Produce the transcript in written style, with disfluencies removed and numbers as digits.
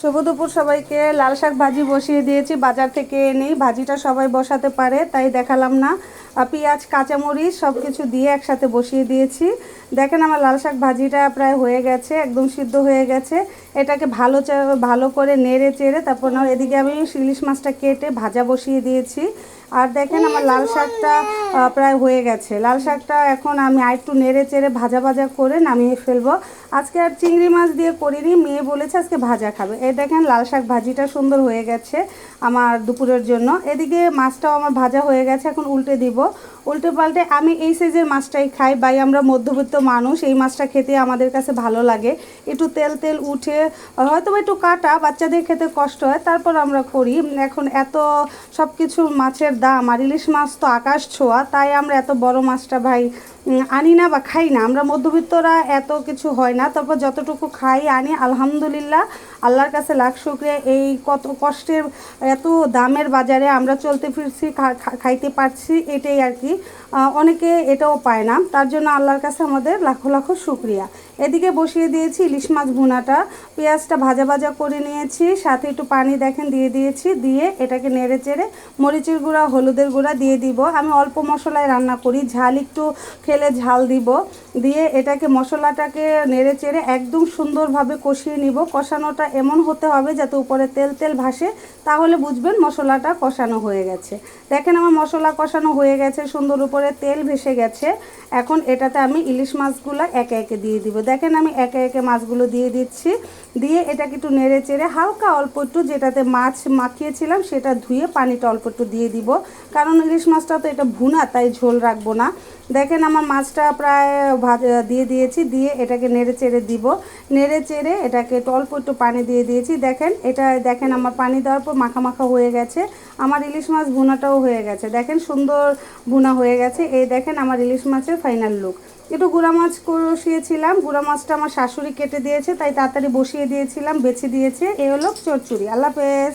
শুভ দুপুর সবাইকে। লাল শাক ভাজি বসিয়ে দিয়েছি, বাজার থেকে এনেই। ভাজিটা সবাই বসাতে পারে তাই দেখালাম না। পেঁয়াজ কাঁচামরিচ সব কিছু দিয়ে একসাথে বসিয়ে দিয়েছি। দেখেন আমার লাল শাক ভাজিটা প্রায় হয়ে গেছে, একদম সিদ্ধ হয়ে গেছে। এটাকে ভালো করে নেড়ে চেড়ে তারপর এদিকে আমি ইলিশ মাছটা কেটে ভাজা বসিয়ে দিয়েছি। আর দেখেন আমার লাল শাকটা প্রায় হয়ে গেছে। লাল শাকটা এখন আমি আরেকটু নেড়ে চেড়ে ভাজা ভাজা করে নামিয়ে ফেলবো। আজকে আর চিংড়ি মাছ দিয়ে করিনি, মেয়ে বলেছে আজকে ভাজা খাবে। এই দেখেন লাল শাক ভাজিটা সুন্দর হয়ে গেছে আমার দুপুরের জন্য। এদিকে মাছটাও আমার ভাজা হয়ে গেছে, এখন উল্টে দিব। উল্টে পাল্টে আমি এই সাইজের মাছটাই খাই, ভাই আমরা মধ্যবিত্ত মানুষ, এই মাছটা খেতে আমাদের কাছে ভালো লাগে। একটু তেল তেল উঠে হয়তো একটু কাটা, বাচ্চাদের খেতে কষ্ট হয়, তারপর আমরা করি। এখন এত সব কিছু মাছের দাম, আর ইলিশ মাছ তো আকাশ ছোঁয়া, তাই আমরা এত বড় মাছটা ভাই আনি না বা খাই না। আমরা মধ্যবিত্তরা এত কিছু হয় না, তারপর যতটুকু খাই আনি আলহামদুলিল্লাহ, আল্লাহর কাছে লাখ শুকরিয়া। এই কত কষ্টের এত দামের বাজারে আমরা চলতে ফিরছি, খাইতে পারছি, এটাই আর কি। অনেকে এটাও পায় না, তার জন্য আল্লাহর কাছে আমাদের লাখো লাখো শুকরিয়া। এদিকে বসিয়ে দিয়েছি ইলিশ মাছ ভুনাটা। পেঁয়াজটা ভাজা ভাজা করে নিয়েছি, সাথে একটু পানি দেখেন দিয়ে দিয়েছি। দিয়ে এটাকে নেড়ে চেড়ে মরিচের গুঁড়া হলুদের গুঁড়া দিয়ে দিব। আমি অল্প মশলায় রান্না করি, ঝাল একটু খেলে ঝাল দিব। দিয়ে এটাকে মশলাটাকে নেড়ে চেড়ে একদম সুন্দরভাবে কষিয়ে নিব। কষানোটা এমন হতে হবে যাতে উপরে তেল তেল ভাসে, তাহলে বুঝবেন মশলাটা কষানো হয়ে গেছে। দেখেন আমার মশলা কষানো হয়ে গেছে, সুন্দর উপরে তেল ভেসে গেছে। এখন এটাতে আমি ইলিশ মাছগুলো একে একে দিয়ে দিব। দেখেন আমি একে একে মাছগুলো দিয়ে দিচ্ছি। দিয়ে এটাকে একটু নেড়ে চেড়ে হালকা অল্প একটু যেটাতে মাছ মাখিয়েছিলাম সেটা ধুয়ে পানিটা অল্প একটু দিয়ে দিব, কারণ ইলিশ মাছটা তো এটা ভুনা, তাই ঝোল রাখবো না। দেখেন আমার মাছটা প্রায় ভাজা দিয়ে দিয়েছি, দিয়ে এটাকে নেড়ে চেড়ে দিব। নেড়ে চেড়ে এটাকে অল্প একটু পানি দিয়ে দিয়েছি। দেখেন আমার পানি দেওয়ার পর মাখা মাখা হয়ে গেছে। আমার ইলিশ মাছ ভুনাটাও হয়ে গেছে, দেখেন সুন্দর ভুনা হয়ে গেছে। এই দেখেন আমার ইলিশ মাছের ফাইনাল লুক। একটু গুঁড়া মাছ কষিয়েছিলাম, গুঁড়া মাছটা আমার শাশুড়ি কেটে দিয়েছে, তাই তাড়াতাড়ি বসিয়ে দিয়েছিলাম, বেছে দিয়েছে। এই হলো চচ্চড়ি। আল্লাহ হাফেজ।